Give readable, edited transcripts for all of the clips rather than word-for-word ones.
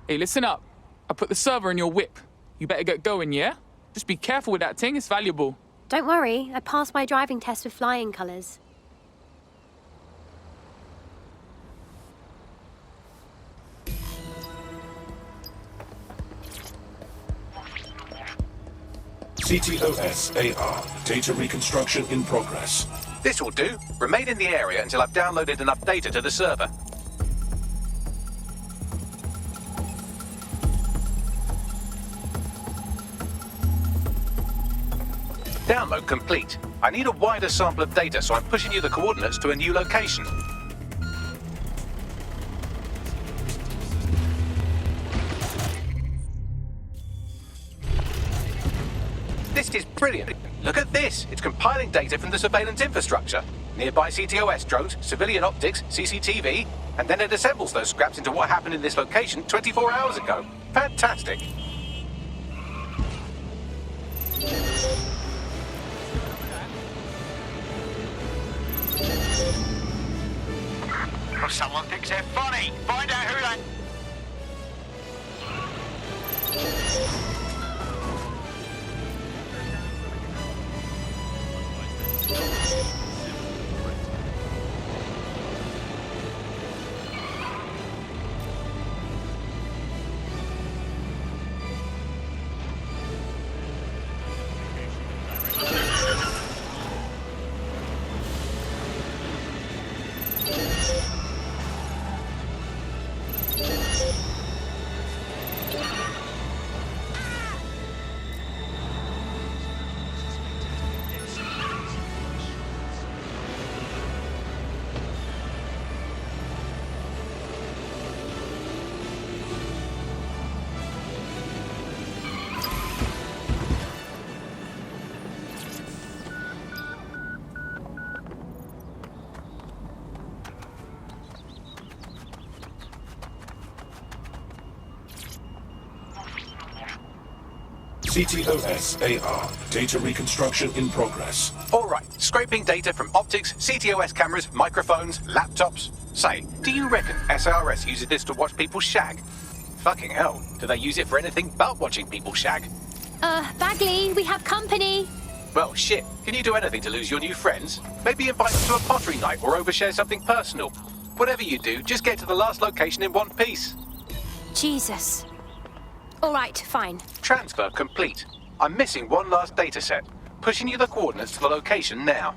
Hey, listen up. I put the server in your whip. You better get going, yeah? Just be careful with that thing, it's valuable. Don't worry, I passed my driving test with flying colours. CTOS AR. Data reconstruction in progress. This will do. Remain in the area until I've downloaded enough data to the server. Download complete. I need a wider sample of data, so I'm pushing you the coordinates to a new location. This is brilliant. Look at this. It's compiling data from the surveillance infrastructure. Nearby CTOS drones, civilian optics, CCTV, and then it assembles those scraps into what happened in this location 24 hours ago. Fantastic. Well, someone thinks they're funny. Find out who they... CTOS AR. Data reconstruction in progress. All right, scraping data from optics, CTOS cameras, microphones, laptops. Say, do you reckon SRS uses this to watch people shag? Fucking hell, do they use it for anything but watching people shag? Bagley, we have company. Well, shit, can you do anything to lose your new friends? Maybe invite them to a pottery night or overshare something personal. Whatever you do, just get to the last location in one piece. Jesus. All right, fine. Transfer complete. I'm missing one last data set. Pushing you the coordinates to the location now.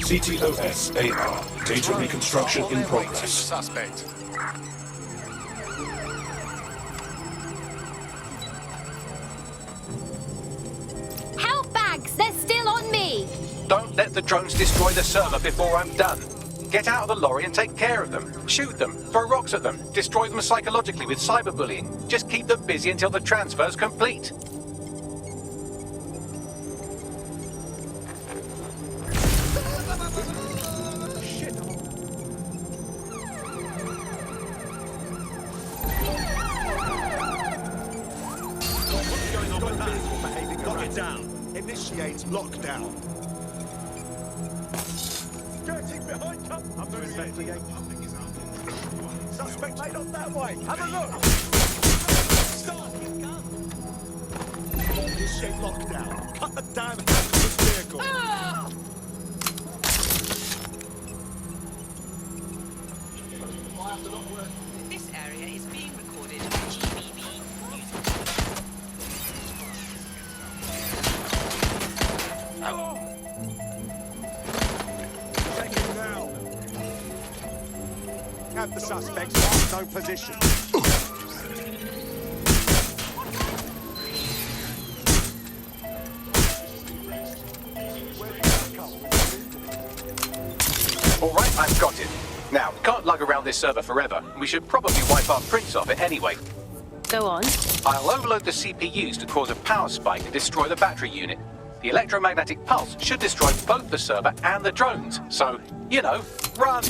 CTOS AR. Data reconstruction in progress. Suspect. Help bags! They're still on me! Don't let the drones destroy the server before I'm done. Get out of the lorry and take care of them. Shoot them, throw rocks at them, destroy them psychologically with cyberbullying. Just keep them busy until the transfer's complete. Lock it down. Initiate lockdown. Getting behind cover. I'm to investigate. Suspect made off that way. Have a look. Stop. Initiate lockdown. Cut the damn head of this vehicle. This area is being recorded on GBB News. Take him down. Have the suspects marked no position. All right, I've got it. Now, we can't lug around this server forever. We should probably wipe our prints off it anyway. Go on. I'll overload the CPUs to cause a power spike and destroy the battery unit. The electromagnetic pulse should destroy both the server and the drones. So, you know, run!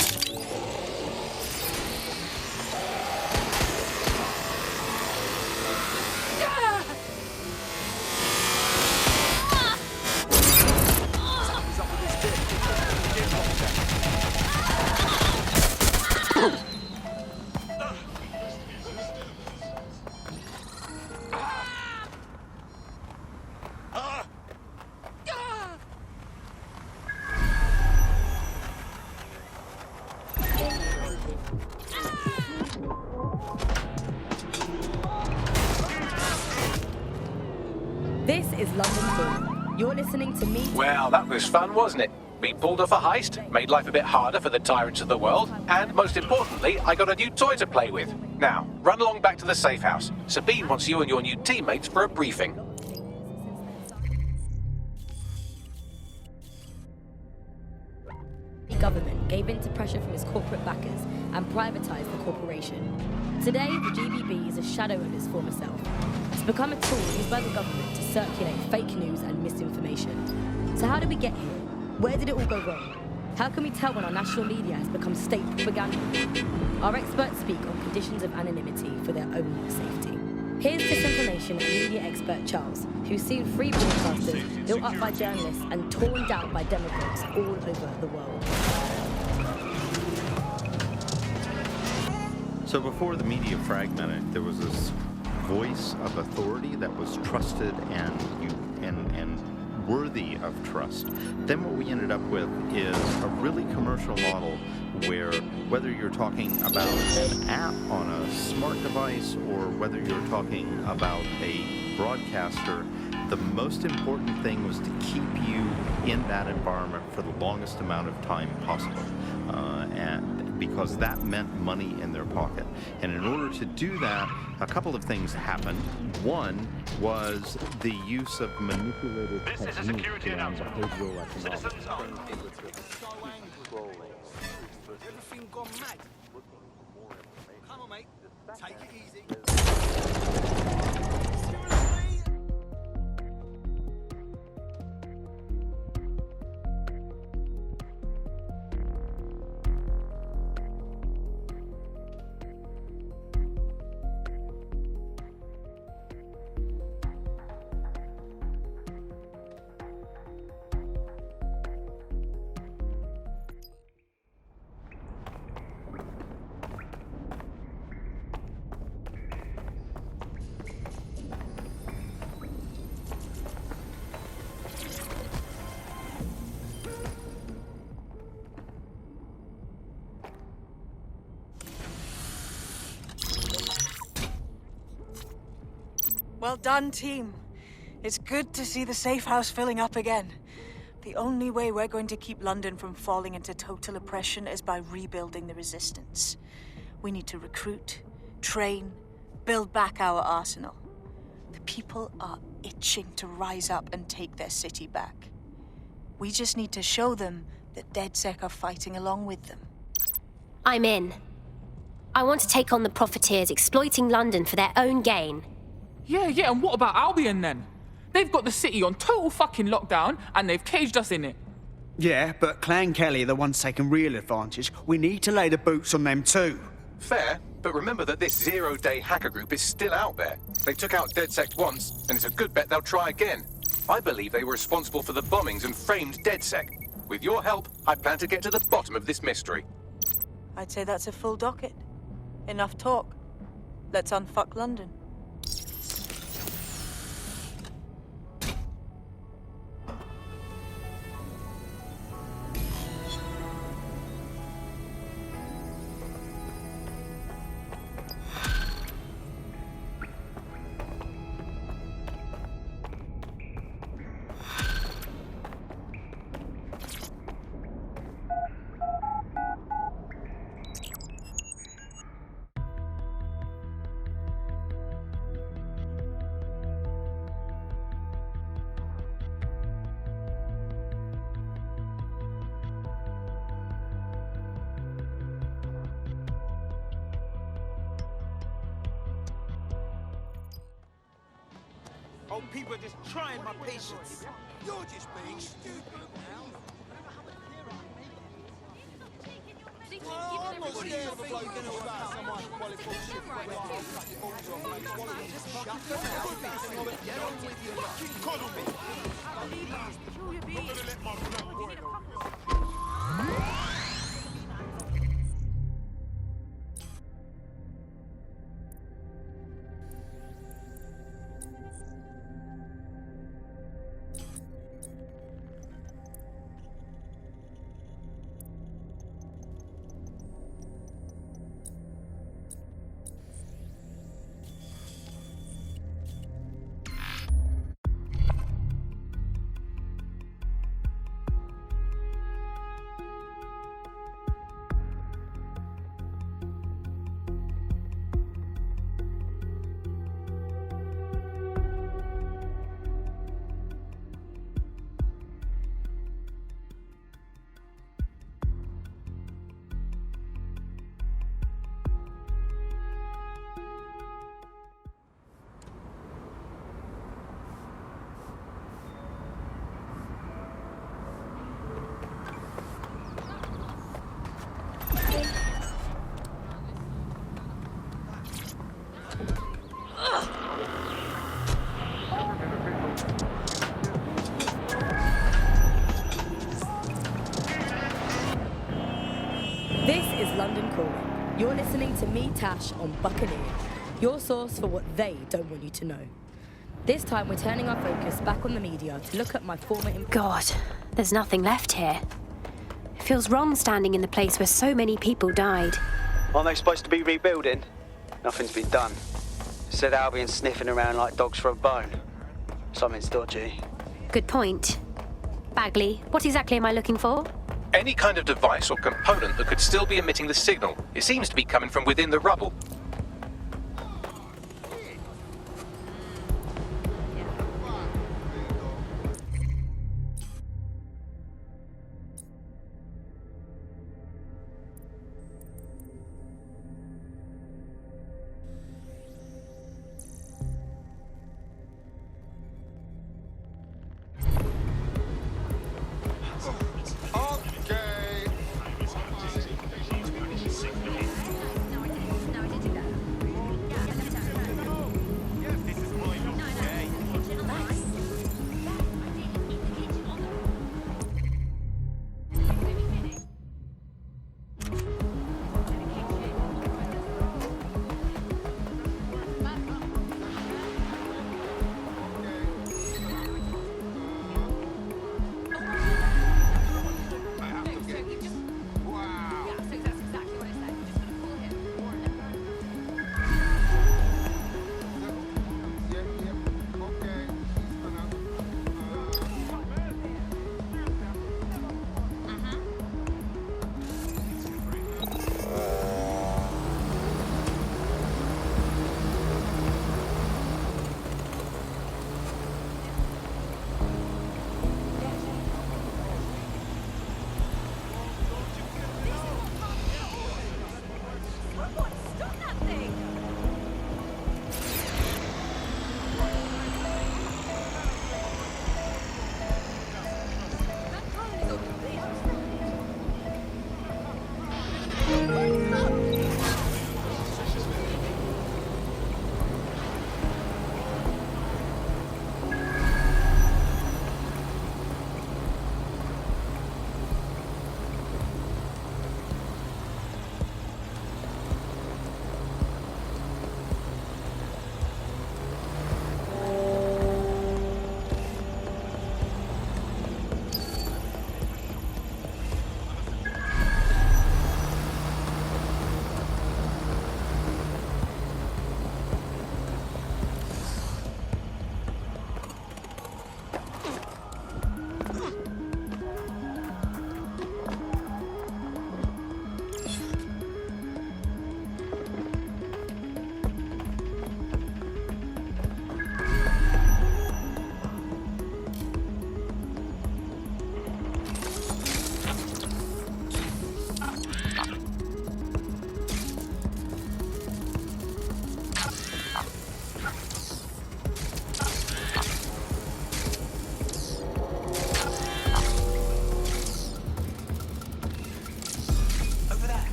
This is London 4. You're listening to me. Well, that was fun, wasn't it? We pulled off a heist, made life a bit harder for the tyrants of the world, and most importantly, I got a new toy to play with. Now, run along back to the safe house. Sabine wants you and your new teammates for a briefing. The government gave in to pressure from its corporate backers and privatised the corporation. Today, the GBB is a shadow of its former self. It's become a tool used by the government to circulate fake news and misinformation. So how did we get here? Where did it all go wrong? How can we tell when our national media has become state propaganda? Our experts speak on conditions of anonymity for their own safety. Here's disinformation media expert Charles, who's seen free broadcasters built up by journalists and torn down by demagogues all over the world. So before the media fragmented, there was this voice of authority that was trusted and worthy of trust. Then what we ended up with is a really commercial model where whether you're talking about an app on a smart device or whether you're talking about a broadcaster, the most important thing was to keep you in that environment for the longest amount of time possible. And because that meant money in their pocket. And in order to do that, a couple of things happened. One was the use of manipulated techniques around behavioral economics. Everything gone mad. Come on, mate. Take it easy. Well done, team. It's good to see the safe house filling up again. The only way we're going to keep London from falling into total oppression is by rebuilding the resistance. We need to recruit, train, build back our arsenal. The people are itching to rise up and take their city back. We just need to show them that DedSec are fighting along with them. I'm in. I want to take on the profiteers exploiting London for their own gain. Yeah, and what about Albion then? They've got the city on total fucking lockdown and they've caged us in it. Yeah, but Clan Kelly are the ones taking real advantage. We need to lay the boots on them too. Fair, but remember that this zero-day hacker group is still out there. They took out DedSec once, and it's a good bet they'll try again. I believe they were responsible for the bombings and framed DedSec. With your help, I plan to get to the bottom of this mystery. I'd say that's a full docket. Enough talk. Let's unfuck London. Oh, people are just trying my patience. You're just being stupid now. I'm not scared of a bloke in all about someone qualified shit. Get on with your life. You coddle me. I'm gonna let my blood boil. This is London Calling. You're listening to me, Tash, on Buccaneer, your source for what they don't want you to know. This time we're turning our focus back on the media to look at my former... God, there's nothing left here. It feels wrong standing in the place where so many people died. Aren't they supposed to be rebuilding? Nothing's been done. Said Albion's sniffing around like dogs for a bone. Something's dodgy. Good point. Bagley, what exactly am I looking for? Any kind of device or component that could still be emitting the signal. It seems to be coming from within the rubble.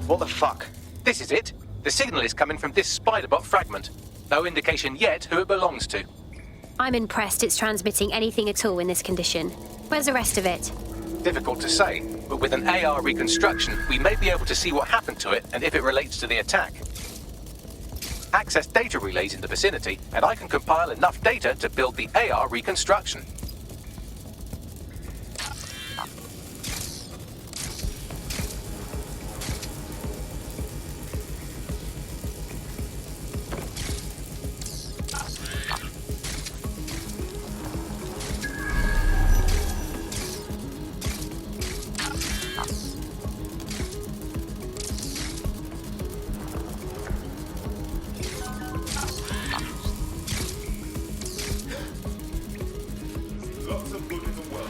What the fuck? This is it. The signal is coming from this spider-bot fragment. No indication yet who it belongs to. I'm impressed it's transmitting anything at all in this condition. Where's the rest of it? Difficult to say, but with an AR reconstruction, we may be able to see what happened to it and if it relates to the attack. Access data relays in the vicinity, and I can compile enough data to build the AR reconstruction. Lots of good in the world.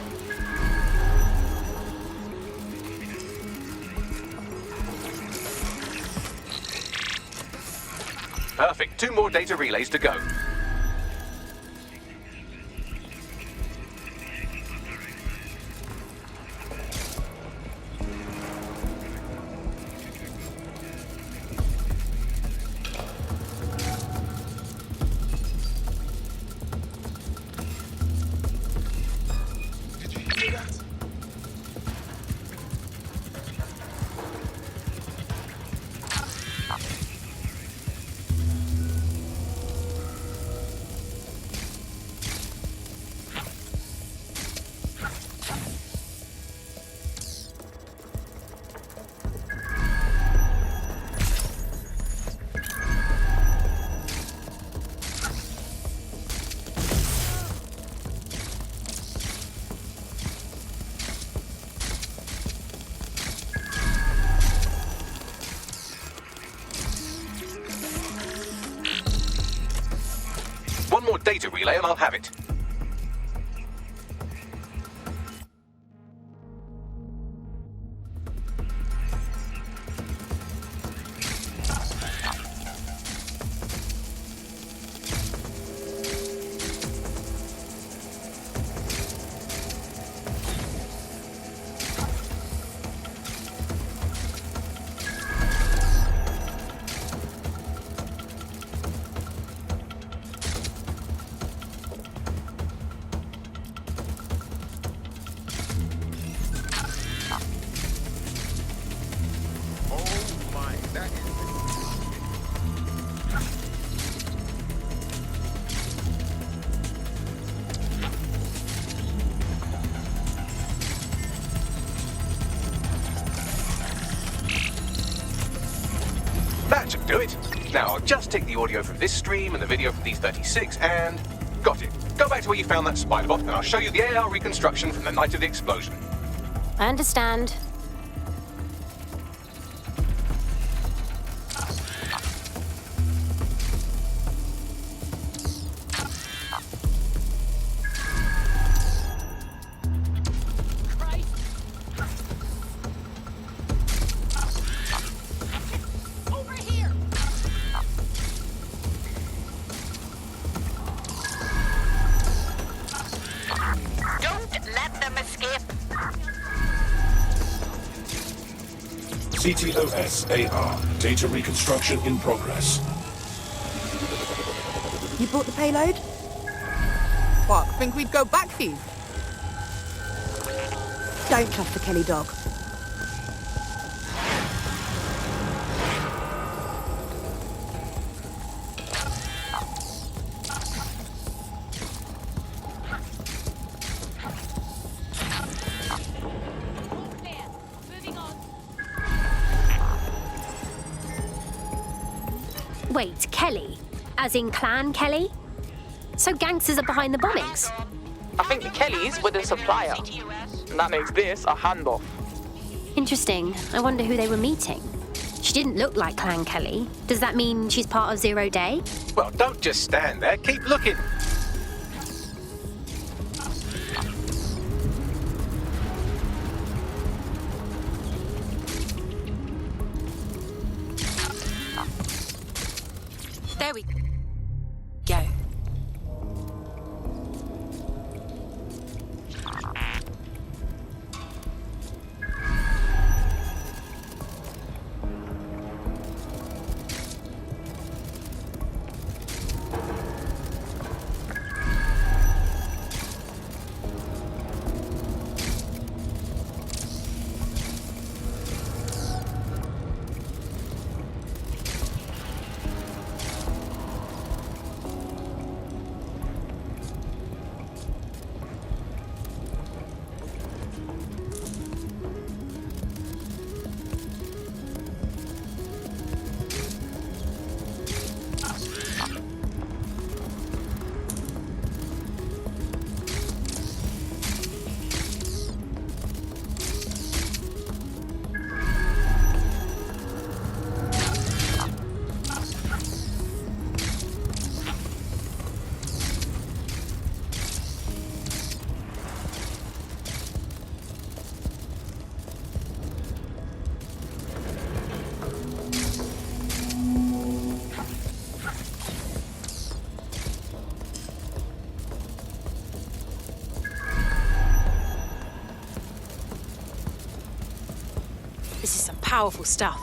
Perfect. 2 more data relays to go. One more data relay and I'll have it. That should do it. Now I'll just take the audio from this stream and the video from these 36 and... got it. Go back to where you found that spider bot and I'll show you the AR reconstruction from the night of the explosion. I understand. CTOS AR. Data reconstruction in progress. You brought the payload? What, think we'd go back here? Don't cuff the Kelly dog. Wait, Kelly? As in Clan Kelly? So gangsters are behind the bombings? I think the Kellys were the supplier. And that makes this a handoff. Interesting. I wonder who they were meeting. She didn't look like Clan Kelly. Does that mean she's part of Zero Day? Well, don't just stand there. Keep looking. There we go. powerful stuff.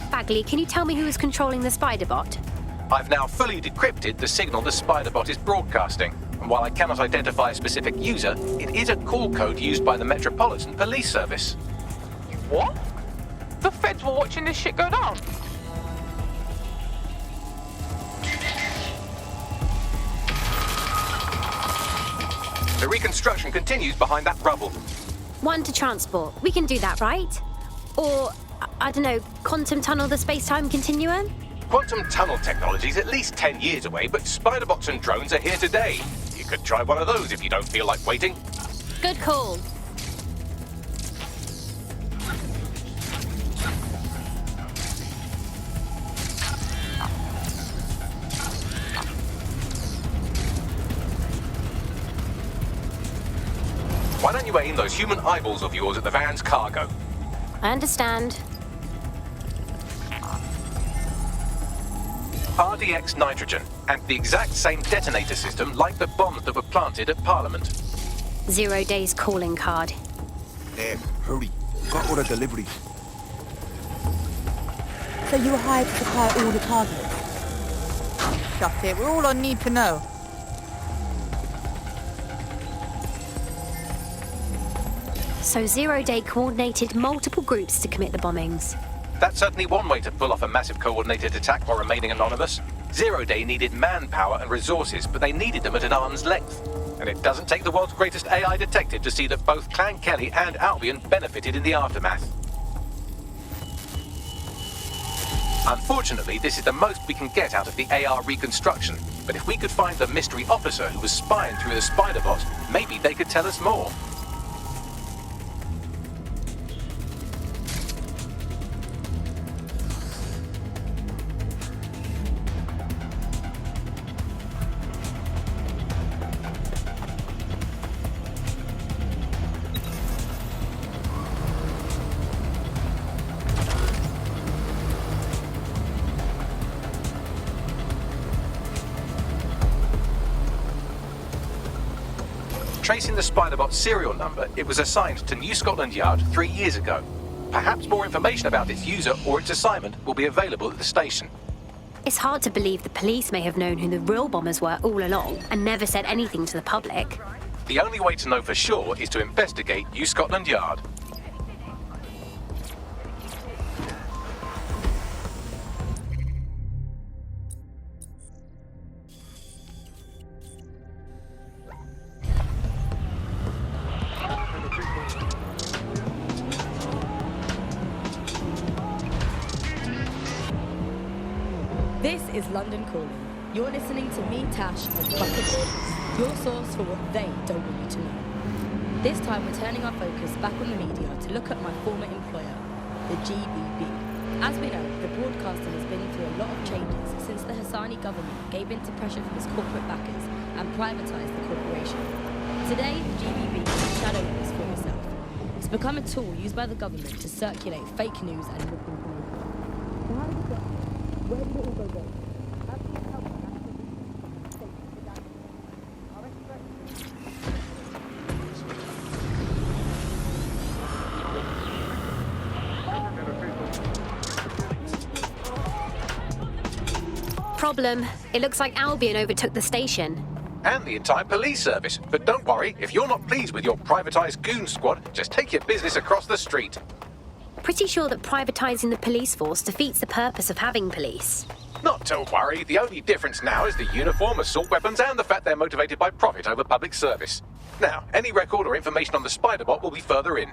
Bagley, can you tell me who is controlling the spider bot? I've now fully decrypted the signal the Spiderbot is broadcasting, and while I cannot identify a specific user, it is a call code used by the Metropolitan Police Service. What? The feds were watching this shit go down. The reconstruction continues behind that rubble. One to transport. We can do that, right? Or, I don't know, quantum tunnel the space-time continuum? Quantum tunnel technology is at least 10 years away, but Spiderbots and drones are here today. You could try one of those if you don't feel like waiting. Good call. Why don't you aim those human eyeballs of yours at the van's cargo? I understand. RDX nitrogen, and the exact same detonator system like the bombs that were planted at Parliament. 0 days calling card. There, hurry. Got all the deliveries. So you were hired to supply all the cargo? Shut it, we're all on need to know. So 0 day coordinated multiple groups to commit the bombings. That's certainly one way to pull off a massive coordinated attack while remaining anonymous. 0 Day needed manpower and resources, but they needed them at an arm's length. And it doesn't take the world's greatest AI detective to see that both Clan Kelly and Albion benefited in the aftermath. Unfortunately, this is the most we can get out of the AR reconstruction. But if we could find the mystery officer who was spying through the Spiderbot, maybe they could tell us more. Tracing the Spiderbot serial number, it was assigned to New Scotland Yard 3 years ago. Perhaps more information about its user or its assignment will be available at the station. It's hard to believe the police may have known who the real bombers were all along and never said anything to the public. The only way to know for sure is to investigate New Scotland Yard. This is London Calling. You're listening to me, Tash, and Bucket Boys, your source for what they don't want you to know. This time we're turning our focus back on the media to look at my former employer, the GBB. As we know, the broadcaster has been through a lot of changes since the Hassani government gave in to pressure from its corporate backers and privatised the corporation. Today, the GBB is shadowing its former self. It's become a tool used by the government to circulate fake news and misinformation. So how did it get? Where did it all go wrong? How can you help us Problem, it looks like Albion overtook the station. And the entire police service. But don't worry, if you're not pleased with your privatised goon squad, just take your business across the street. pretty sure that privatizing the police force defeats the purpose of having police. Not to worry, the only difference now is the uniform, assault weapons, and the fact they're motivated by profit over public service. Now, any record or information on the Spider-Bot will be further in.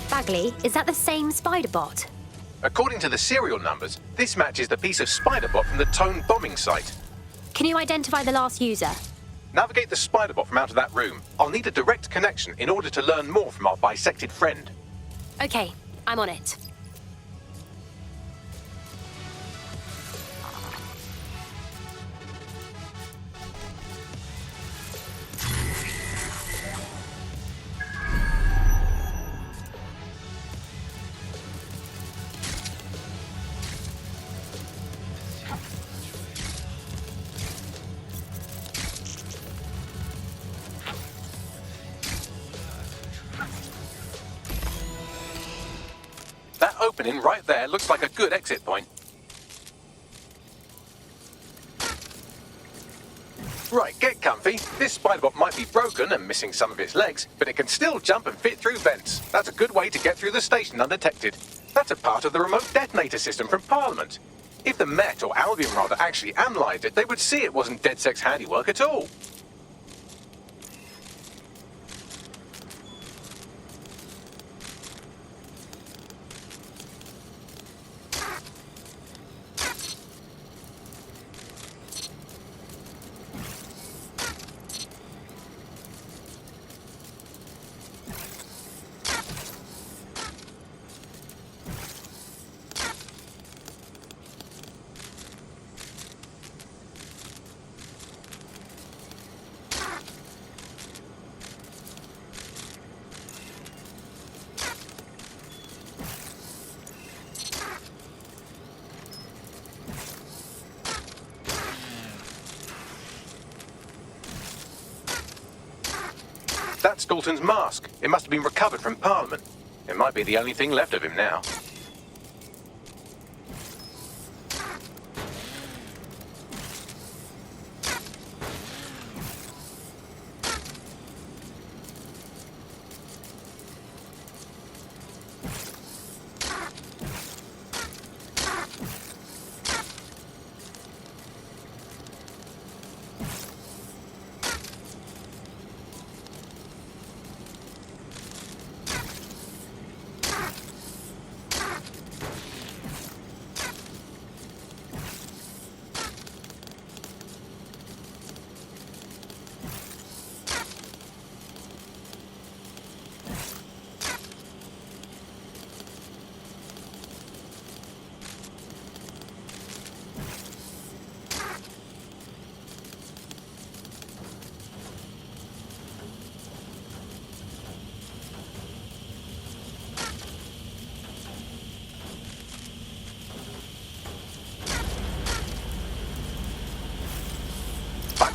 Bagley, is that the same Spider-Bot? According to the serial numbers, this matches the piece of Spider-Bot from the Tone bombing site. Can you identify the last user? Navigate the Spider-Bot from out of that room. I'll need a direct connection in order to learn more from our bisected friend. Okay, I'm on it. That opening right there looks like a good exit point. Right, get comfy. This Spider-Bot might be broken and missing some of its legs, but it can still jump and fit through vents. That's a good way to get through the station undetected. That's a part of the remote detonator system from Parliament. If the Met, or Albion rather, actually analysed it, they would see it wasn't DedSec's handiwork at all. That's Dalton's mask. It must have been recovered from Parliament. It might be the only thing left of him now.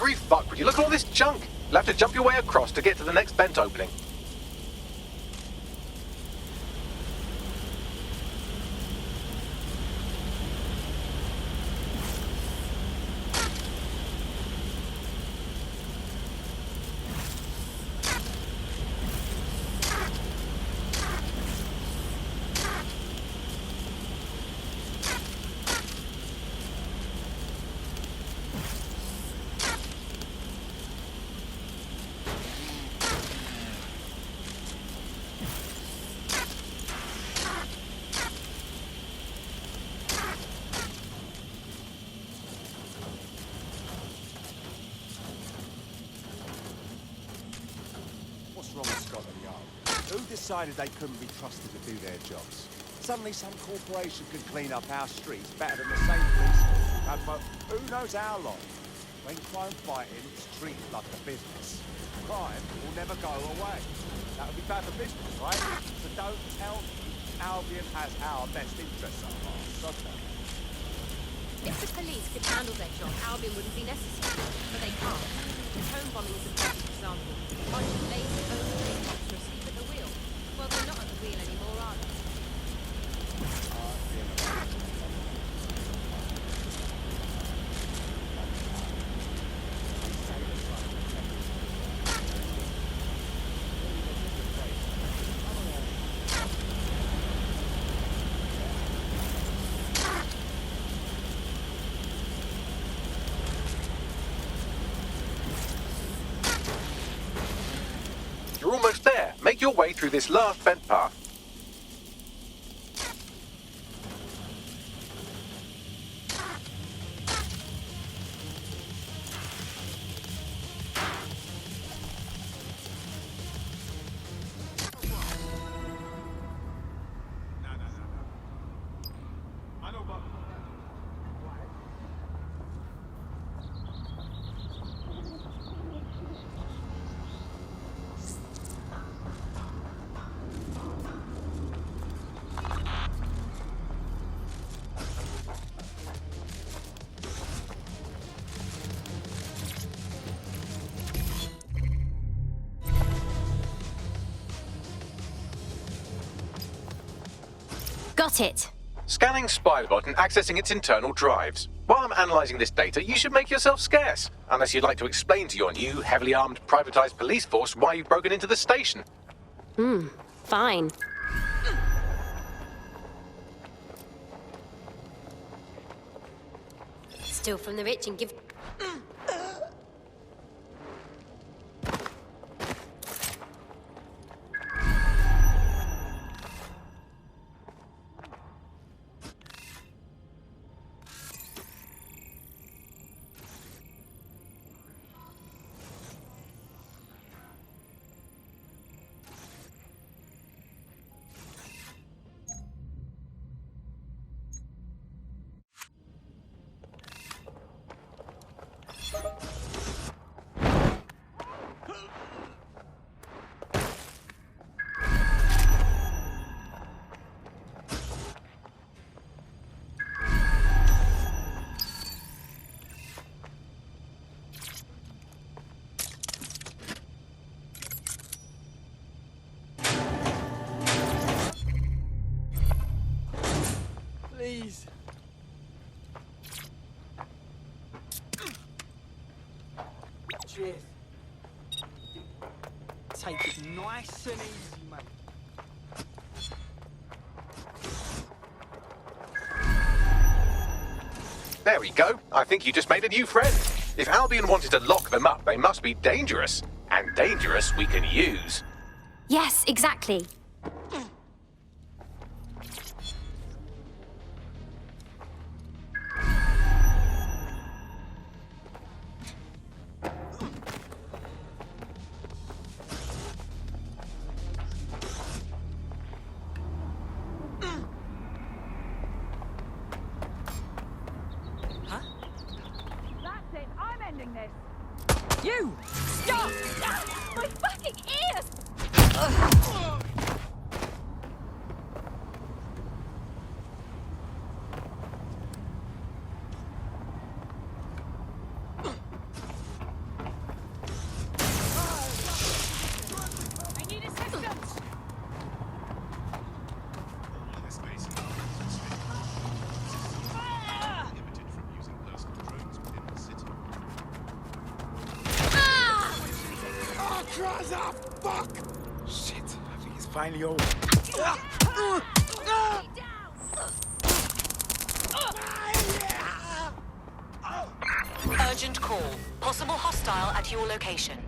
every fuck would you look at all this junk? You'll have to jump your way across to get to the next vent opening. What's wrong with Scotland Yard? Who decided they couldn't be trusted to do their jobs? Suddenly some corporation could clean up our streets better than the same police we've had for who knows how long. When crime fighting is treated like a business, crime will never go away. That would be bad for business, right? So don't tell me Albion has our best interests at heart, does it? If the police could handle their job, Albion wouldn't be necessary. But they can't. This home bombing is a perfect example. A bunch of lazy overpaid cops are asleep at the wheel. Well, they're not at the wheel anymore, are they? You're almost there. Make your way through this last vent path. Got it. Scanning Spybot and accessing its internal drives. While I'm analysing this data, you should make yourself scarce. Unless you'd like to explain to your new, heavily armed, privatised police force why you've broken into the station. Fine. Steal from the rich and give... Please. Cheers. Take it nice and easy, mate. There we go. I think you just made a new friend. If Albion wanted to lock them up, they must be dangerous. And dangerous we can use. Yes, exactly. You! Stop! My fucking ears! Fuck! Shit, I think it's finally over. Urgent call. Possible hostile at your location.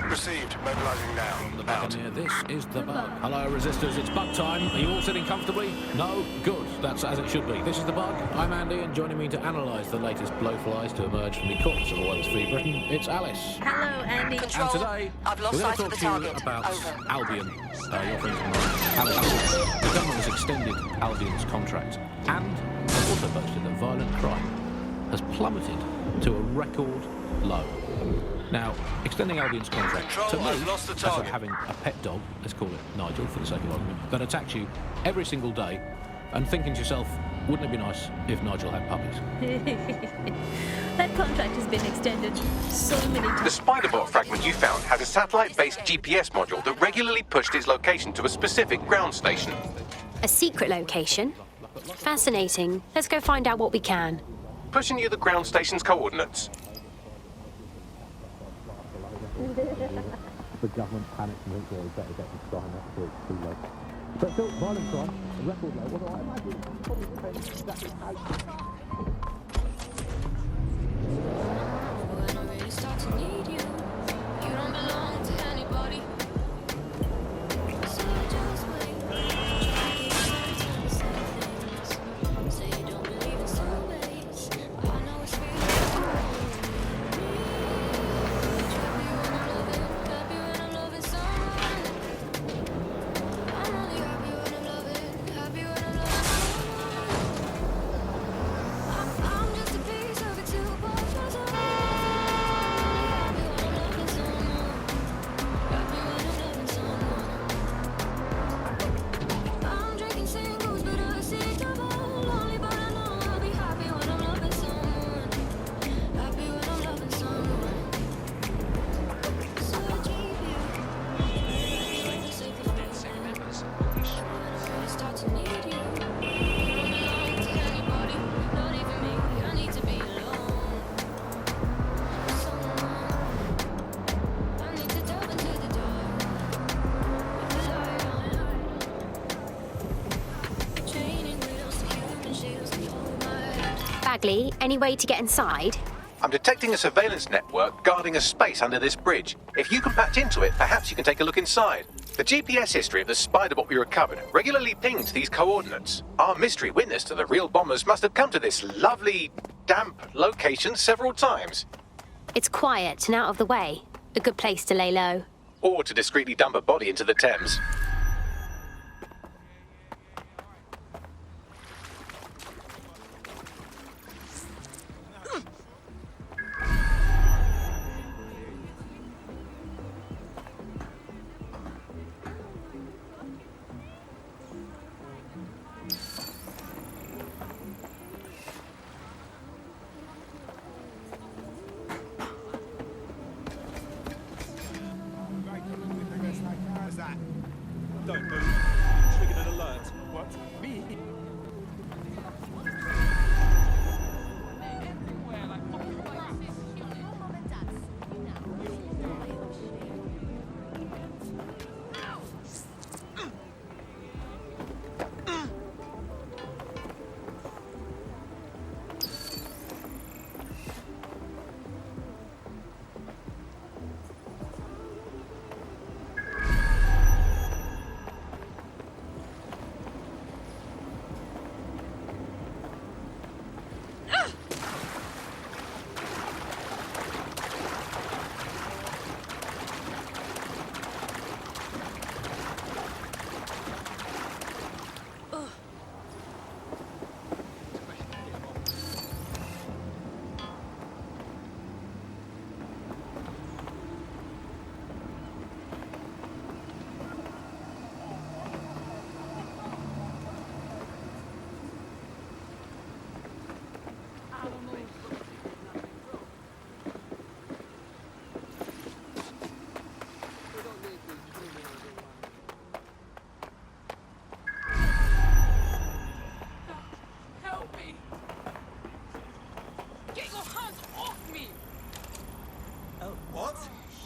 Received. Mobilizing now. The Buccaneer, this is the bug. Hello, resistors, it's bug time. Are you all sitting comfortably? No? Good. That's as it should be. This is the bug. I'm Andy, and joining me to analyse the latest blowflies to emerge from the courts of a once free Britain, it's Alice. Hello, Andy. Control. And today, I've lost we're going sight to of talk the to you target. about Over. Albion. Your friends of mine. Alice, the government has extended Albion's contract, and has also boasted that violent crime has plummeted to a record low. Now, extending Albion's contract to me, I've lost the that's like target. having a pet dog, let's call it Nigel for the sake of argument, that attacks you every single day and thinking to yourself, wouldn't it be nice if Nigel had puppies? That contract has been extended so many The times. Spiderbot fragment you found has a satellite-based GPS module that regularly pushed its location to a specific ground station. A secret location? Fascinating. Let's go find out what we can. Pushing you the ground station's coordinates. The government panics and thinks, well, we better get this sign up before it's too late. But still, violent crime, a record low. Although I imagine it probably depends exactly how Bagley, any way to get inside? I'm detecting a surveillance network guarding a space under this bridge. If you can patch into it, perhaps you can take a look inside. The GPS history of the Spiderbot we recovered regularly pinged these coordinates. Our mystery witness to the real bombers must have come to this lovely, damp location several times. It's quiet and out of the way. A good place to lay low. Or to discreetly dump a body into the Thames. Don't move. Triggered an alert. What? Me?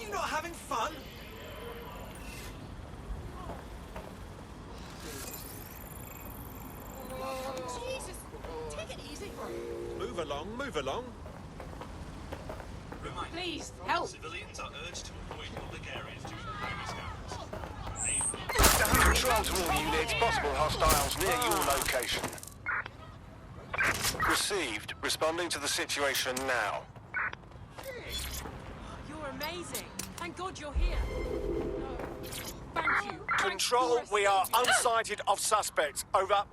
you not having fun? Jesus! Take it easy. Move along, move along. Please, help. Civilians are urged to avoid public areas due to virus Control to all units, possible hostiles near your location. Received. Responding to the situation now. You're amazing. Thank God you're here. Thank you. Control, we are unsighted of suspects. Over.